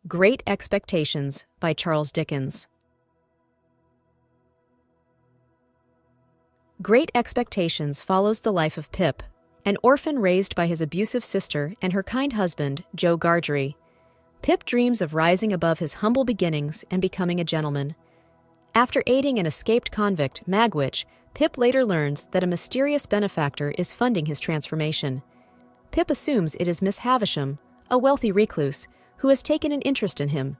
Great Expectations by Charles Dickens. Great Expectations follows the life of Pip, an orphan raised by his abusive sister and her kind husband, Joe Gargery. Pip dreams of rising above his humble beginnings and becoming a gentleman. After aiding an escaped convict, Magwitch, Pip later learns that a mysterious benefactor is funding his transformation. Pip assumes it is Miss Havisham, a wealthy recluse, who has taken an interest in him.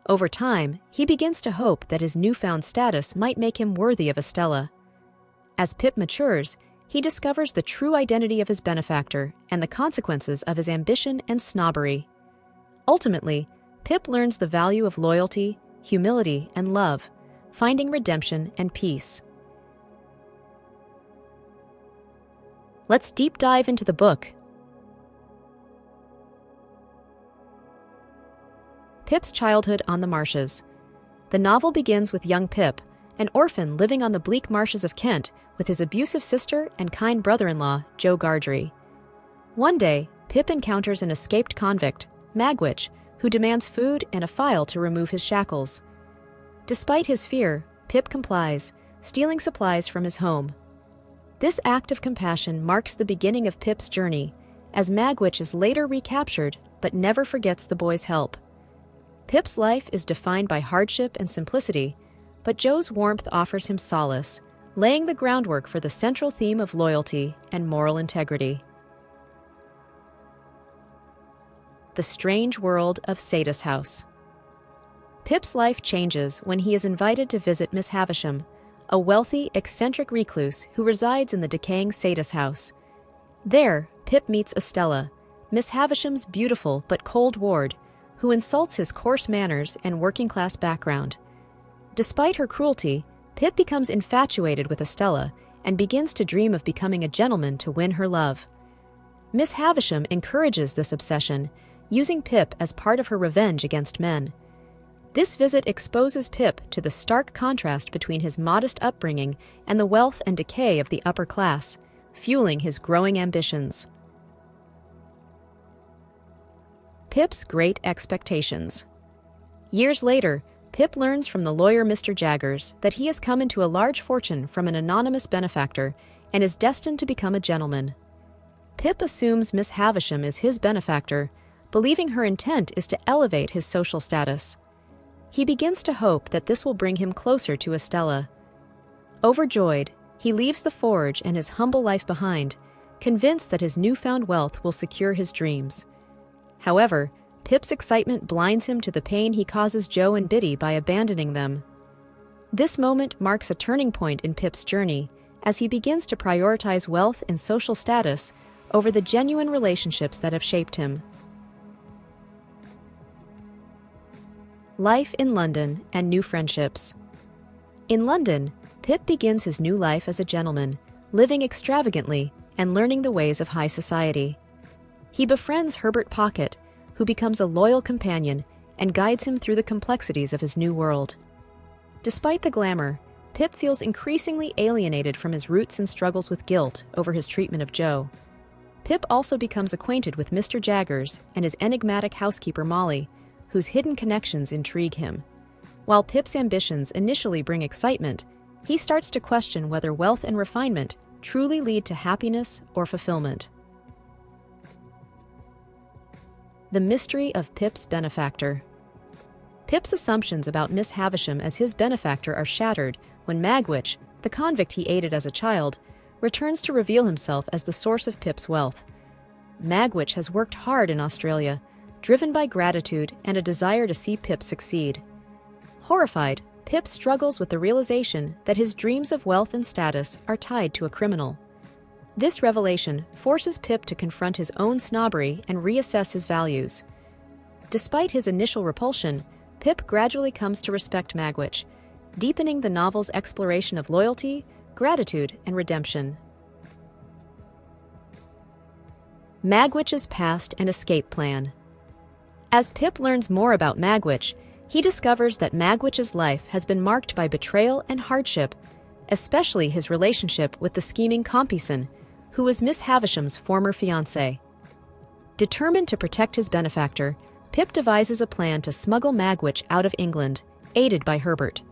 Over time, he begins to hope that his newfound status might make him worthy of Estella. As Pip matures, he discovers the true identity of his benefactor and the consequences of his ambition and snobbery. Ultimately, Pip learns the value of loyalty, humility, and love, finding redemption and peace. Let's deep dive into the book. Pip's childhood on the marshes. The novel begins with young Pip, an orphan living on the bleak marshes of Kent with his abusive sister and kind brother-in-law, Joe Gargery. One day, Pip encounters an escaped convict, Magwitch, who demands food and a file to remove his shackles. Despite his fear, Pip complies, stealing supplies from his home. This act of compassion marks the beginning of Pip's journey, as Magwitch is later recaptured but never forgets the boy's help. Pip's life is defined by hardship and simplicity, but Joe's warmth offers him solace, laying the groundwork for the central theme of loyalty and moral integrity. The Strange World of Sadie's House. Pip's life changes when he is invited to visit Miss Havisham, a wealthy, eccentric recluse who resides in the decaying Sadie's house. There, Pip meets Estella, Miss Havisham's beautiful but cold ward, who insults his coarse manners and working-class background. Despite her cruelty, Pip becomes infatuated with Estella and begins to dream of becoming a gentleman to win her love. Miss Havisham encourages this obsession, using Pip as part of her revenge against men. This visit exposes Pip to the stark contrast between his modest upbringing and the wealth and decay of the upper class, fueling his growing ambitions. Pip's Great Expectations. Years later, Pip learns from the lawyer Mr. Jaggers that he has come into a large fortune from an anonymous benefactor and is destined to become a gentleman. Pip assumes Miss Havisham is his benefactor, believing her intent is to elevate his social status. He begins to hope that this will bring him closer to Estella. Overjoyed, he leaves the forge and his humble life behind, convinced that his newfound wealth will secure his dreams. However, Pip's excitement blinds him to the pain he causes Joe and Biddy by abandoning them. This moment marks a turning point in Pip's journey as he begins to prioritize wealth and social status over the genuine relationships that have shaped him. Life in London and New Friendships. In London, Pip begins his new life as a gentleman, living extravagantly and learning the ways of high society. He befriends Herbert Pocket, who becomes a loyal companion and guides him through the complexities of his new world. Despite the glamour, Pip feels increasingly alienated from his roots and struggles with guilt over his treatment of Joe. Pip also becomes acquainted with Mr. Jaggers and his enigmatic housekeeper Molly, whose hidden connections intrigue him. While Pip's ambitions initially bring excitement, he starts to question whether wealth and refinement truly lead to happiness or fulfillment. The Mystery of Pip's Benefactor. Pip's assumptions about Miss Havisham as his benefactor are shattered when Magwitch, the convict he aided as a child, returns to reveal himself as the source of Pip's wealth. Magwitch has worked hard in Australia, driven by gratitude and a desire to see Pip succeed. Horrified, Pip struggles with the realization that his dreams of wealth and status are tied to a criminal. This revelation forces Pip to confront his own snobbery and reassess his values. Despite his initial repulsion, Pip gradually comes to respect Magwitch, deepening the novel's exploration of loyalty, gratitude, and redemption. Magwitch's Past and Escape Plan. As Pip learns more about Magwitch, he discovers that Magwitch's life has been marked by betrayal and hardship, especially his relationship with the scheming Compeyson, who was Miss Havisham's former fiancé. Determined to protect his benefactor, Pip devises a plan to smuggle Magwitch out of England, aided by Herbert.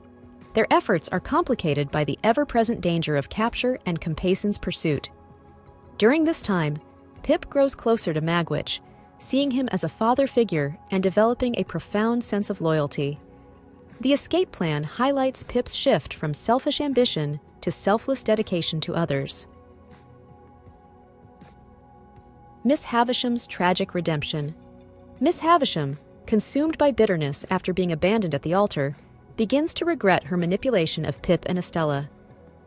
Their efforts are complicated by the ever-present danger of capture and Compayson's pursuit. During this time, Pip grows closer to Magwitch, seeing him as a father figure and developing a profound sense of loyalty. The escape plan highlights Pip's shift from selfish ambition to selfless dedication to others. Miss Havisham's tragic redemption. Miss Havisham, consumed by bitterness after being abandoned at the altar, begins to regret her manipulation of Pip and Estella.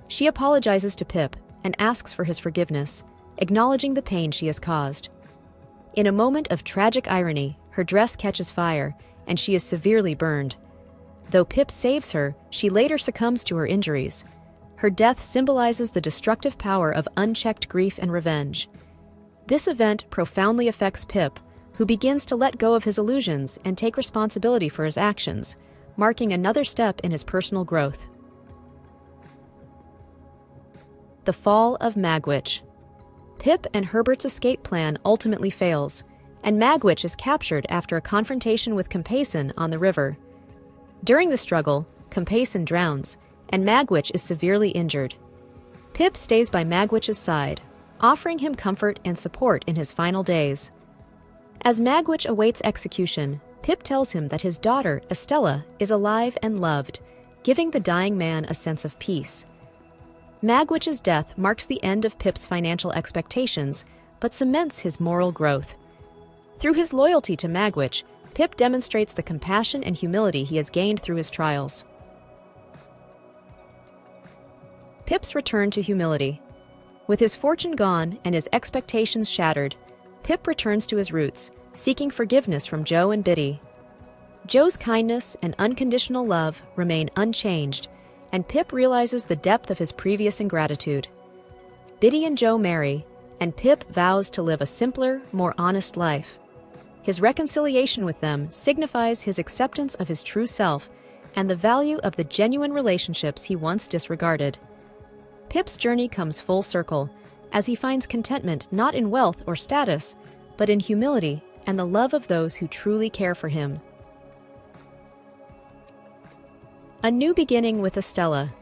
She apologizes to Pip and asks for his forgiveness, acknowledging the pain she has caused. In a moment of tragic irony, her dress catches fire, and she is severely burned. Though Pip saves her, she later succumbs to her injuries. Her death symbolizes the destructive power of unchecked grief and revenge. This event profoundly affects Pip, who begins to let go of his illusions and take responsibility for his actions, marking another step in his personal growth. The fall of Magwitch. Pip and Herbert's escape plan ultimately fails, and Magwitch is captured after a confrontation with Compayson on the river. During the struggle, Compayson drowns, and Magwitch is severely injured. Pip stays by Magwitch's side, offering him comfort and support in his final days. As Magwitch awaits execution, Pip tells him that his daughter, Estella, is alive and loved, giving the dying man a sense of peace. Magwitch's death marks the end of Pip's financial expectations, but cements his moral growth. Through his loyalty to Magwitch, Pip demonstrates the compassion and humility he has gained through his trials. Pip's return to humility. With his fortune gone and his expectations shattered, Pip returns to his roots, seeking forgiveness from Jo and Biddy. Jo's kindness and unconditional love remain unchanged, and Pip realizes the depth of his previous ingratitude. Biddy and Jo marry, and Pip vows to live a simpler, more honest life. His reconciliation with them signifies his acceptance of his true self and the value of the genuine relationships he once disregarded. Pip's journey comes full circle, as he finds contentment not in wealth or status, but in humility and the love of those who truly care for him. A new beginning with Estella.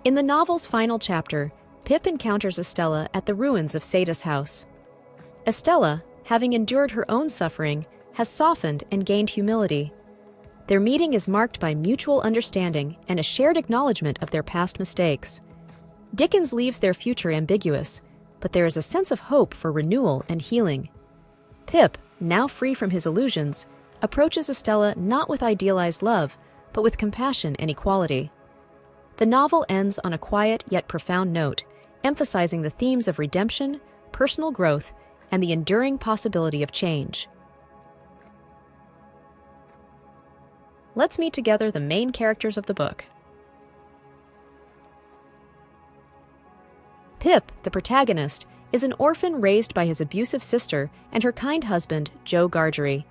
In the novel's final chapter, Pip encounters Estella at the ruins of Sada's house. Estella, having endured her own suffering, has softened and gained humility. Their meeting is marked by mutual understanding and a shared acknowledgement of their past mistakes. Dickens leaves their future ambiguous, but there is a sense of hope for renewal and healing. Pip, now free from his illusions, approaches Estella not with idealized love, but with compassion and equality. The novel ends on a quiet yet profound note, emphasizing the themes of redemption, personal growth, and the enduring possibility of change. Let's meet together the main characters of the book. Pip, the protagonist, is an orphan raised by his abusive sister and her kind husband, Jo Gargery.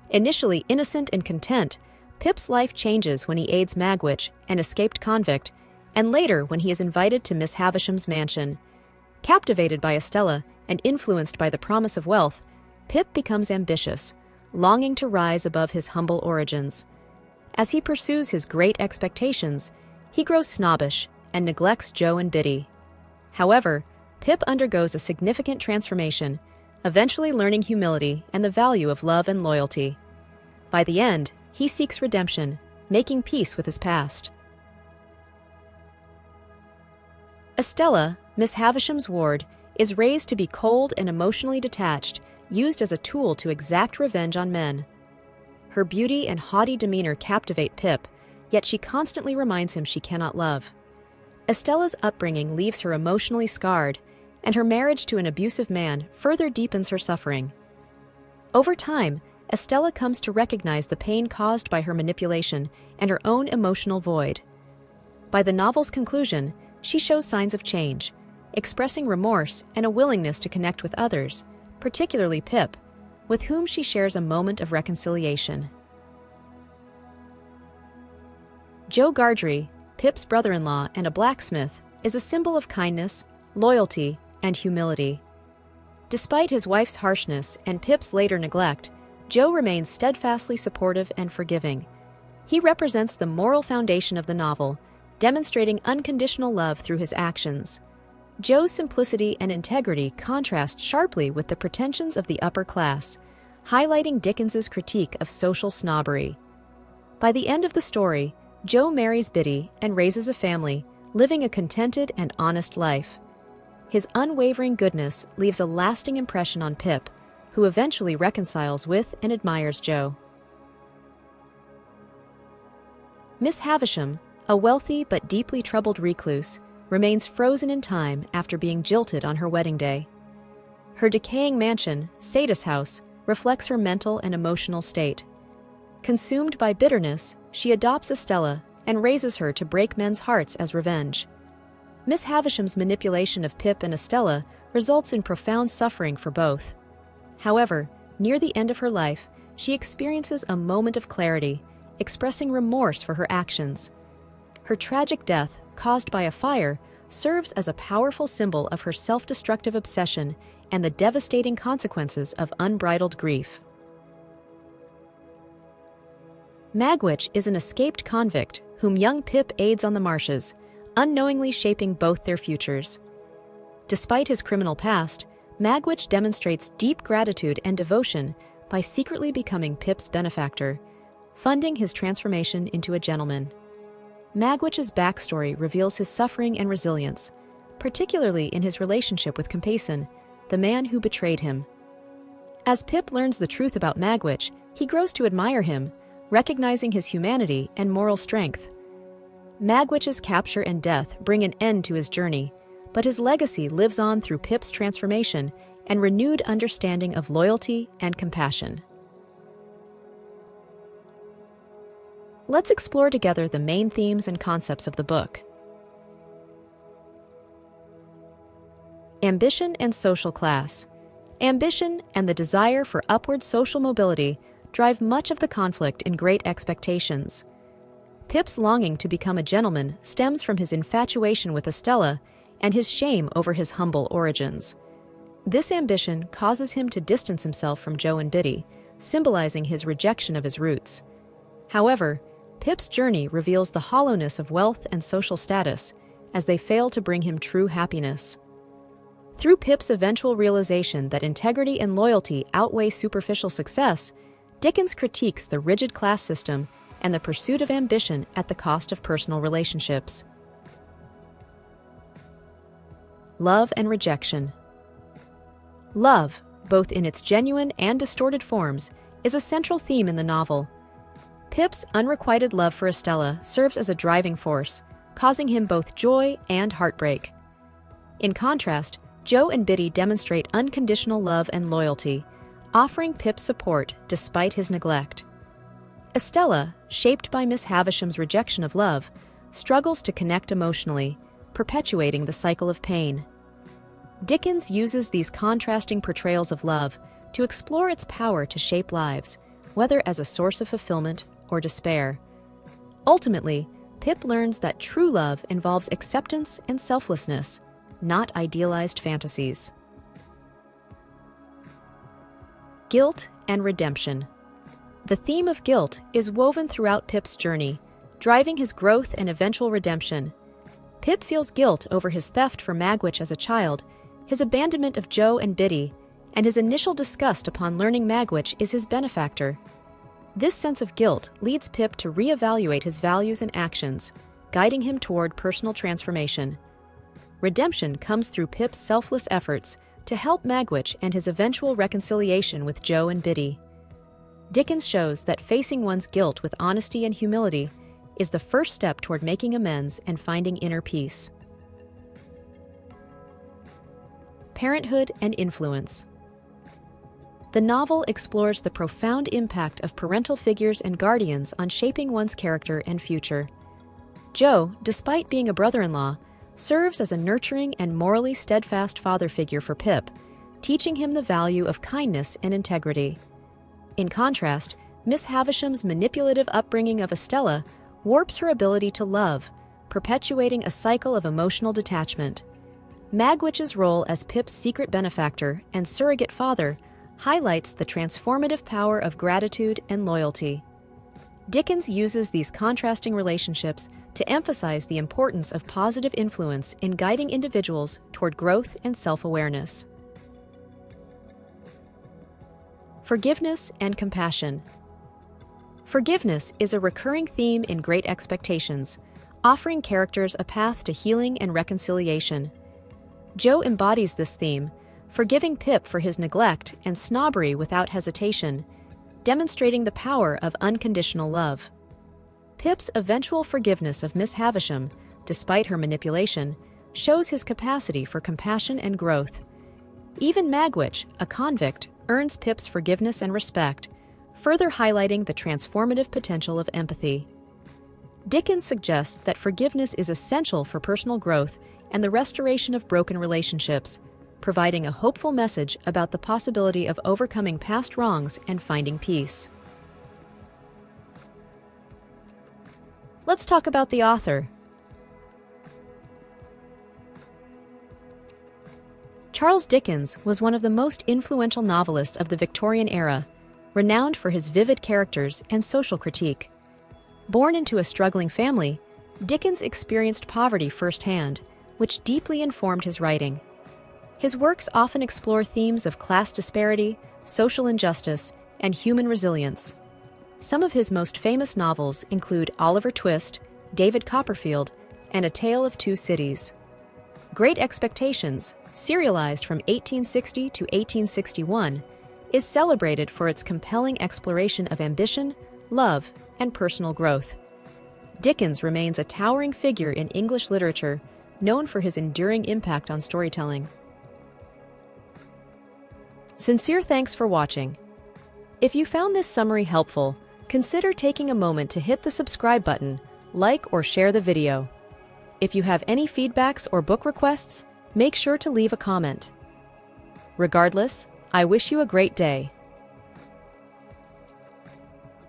Initially innocent and content, Pip's life changes when he aids Magwitch, an escaped convict, and later when he is invited to Miss Havisham's mansion. Captivated by Estella and influenced by the promise of wealth, Pip becomes ambitious, longing to rise above his humble origins. As he pursues his great expectations, he grows snobbish and neglects Jo and Biddy. However, Pip undergoes a significant transformation, eventually learning humility and the value of love and loyalty. By the end, he seeks redemption, making peace with his past. Estella, Miss Havisham's ward, is raised to be cold and emotionally detached, used as a tool to exact revenge on men. Her beauty and haughty demeanor captivate Pip, yet she constantly reminds him she cannot love. Estella's upbringing leaves her emotionally scarred, and her marriage to an abusive man further deepens her suffering. Over time, Estella comes to recognize the pain caused by her manipulation and her own emotional void. By the novel's conclusion, she shows signs of change, expressing remorse and a willingness to connect with others, particularly Pip, with whom she shares a moment of reconciliation. Jo Gargery, Pip's brother-in-law and a blacksmith, is a symbol of kindness, loyalty, and humility. Despite his wife's harshness and Pip's later neglect, Joe remains steadfastly supportive and forgiving. He represents the moral foundation of the novel, demonstrating unconditional love through his actions. Joe's simplicity and integrity contrast sharply with the pretensions of the upper class, highlighting Dickens's critique of social snobbery. By the end of the story, Joe marries Biddy and raises a family, living a contented and honest life. His unwavering goodness leaves a lasting impression on Pip, who eventually reconciles with and admires Joe. Miss Havisham, a wealthy but deeply troubled recluse, remains frozen in time after being jilted on her wedding day. Her decaying mansion, Sadie's house, reflects her mental and emotional state. Consumed by bitterness, she adopts Estella and raises her to break men's hearts as revenge. Miss Havisham's manipulation of Pip and Estella results in profound suffering for both. However, near the end of her life, she experiences a moment of clarity, expressing remorse for her actions. Her tragic death, caused by a fire, serves as a powerful symbol of her self-destructive obsession and the devastating consequences of unbridled grief. Magwitch is an escaped convict whom young Pip aids on the marshes, unknowingly shaping both their futures. Despite his criminal past, Magwitch demonstrates deep gratitude and devotion by secretly becoming Pip's benefactor, funding his transformation into a gentleman. Magwitch's backstory reveals his suffering and resilience, particularly in his relationship with Compeyson, the man who betrayed him. As Pip learns the truth about Magwitch, he grows to admire him, recognizing his humanity and moral strength. Magwitch's capture and death bring an end to his journey, but his legacy lives on through Pip's transformation and renewed understanding of loyalty and compassion. Let's explore together the main themes and concepts of the book. Ambition and social class. Ambition and the desire for upward social mobility drive much of the conflict in Great Expectations. Pip's longing to become a gentleman stems from his infatuation with Estella and his shame over his humble origins. This ambition causes him to distance himself from Joe and Biddy, symbolizing his rejection of his roots. However, Pip's journey reveals the hollowness of wealth and social status, as they fail to bring him true happiness. Through Pip's eventual realization that integrity and loyalty outweigh superficial success, Dickens critiques the rigid class system and the pursuit of ambition at the cost of personal relationships. Love and rejection. Love, both in its genuine and distorted forms, is a central theme in the novel. Pip's unrequited love for Estella serves as a driving force, causing him both joy and heartbreak. In contrast, Joe and Biddy demonstrate unconditional love and loyalty, offering Pip support despite his neglect. Estella, shaped by Miss Havisham's rejection of love, struggles to connect emotionally, perpetuating the cycle of pain. Dickens uses these contrasting portrayals of love to explore its power to shape lives, whether as a source of fulfillment or despair. Ultimately, Pip learns that true love involves acceptance and selflessness, not idealized fantasies. Guilt and redemption. The theme of guilt is woven throughout Pip's journey, driving his growth and eventual redemption. Pip feels guilt over his theft from Magwitch as a child, his abandonment of Joe and Biddy, and his initial disgust upon learning Magwitch is his benefactor. This sense of guilt leads Pip to reevaluate his values and actions, guiding him toward personal transformation. Redemption comes through Pip's selfless efforts to help Magwitch and his eventual reconciliation with Joe and Biddy. Dickens shows that facing one's guilt with honesty and humility is the first step toward making amends and finding inner peace. Parenthood and influence. The novel explores the profound impact of parental figures and guardians on shaping one's character and future. Joe, despite being a brother-in-law, serves as a nurturing and morally steadfast father figure for Pip, teaching him the value of kindness and integrity. In contrast, Miss Havisham's manipulative upbringing of Estella warps her ability to love, perpetuating a cycle of emotional detachment. Magwitch's role as Pip's secret benefactor and surrogate father highlights the transformative power of gratitude and loyalty. Dickens uses these contrasting relationships to emphasize the importance of positive influence in guiding individuals toward growth and self-awareness. Forgiveness and compassion. Forgiveness is a recurring theme in Great Expectations, offering characters a path to healing and reconciliation. Jo embodies this theme, forgiving Pip for his neglect and snobbery without hesitation, demonstrating the power of unconditional love. Pip's eventual forgiveness of Miss Havisham, despite her manipulation, shows his capacity for compassion and growth. Even Magwitch, a convict, earns Pip's forgiveness and respect, further highlighting the transformative potential of empathy. Dickens suggests that forgiveness is essential for personal growth and the restoration of broken relationships, providing a hopeful message about the possibility of overcoming past wrongs and finding peace. Let's talk about the author. Charles Dickens was one of the most influential novelists of the Victorian era, renowned for his vivid characters and social critique. Born into a struggling family, Dickens experienced poverty firsthand, which deeply informed his writing. His works often explore themes of class disparity, social injustice, and human resilience. Some of his most famous novels include Oliver Twist, David Copperfield, and A Tale of Two Cities. Great Expectations, serialized from 1860 to 1861, is celebrated for its compelling exploration of ambition, love, and personal growth. Dickens remains a towering figure in English literature, known for his enduring impact on storytelling. Sincere thanks for watching. If you found this summary helpful, consider taking a moment to hit the subscribe button, like or share the video. If you have any feedbacks or book requests, make sure to leave a comment. Regardless, I wish you a great day.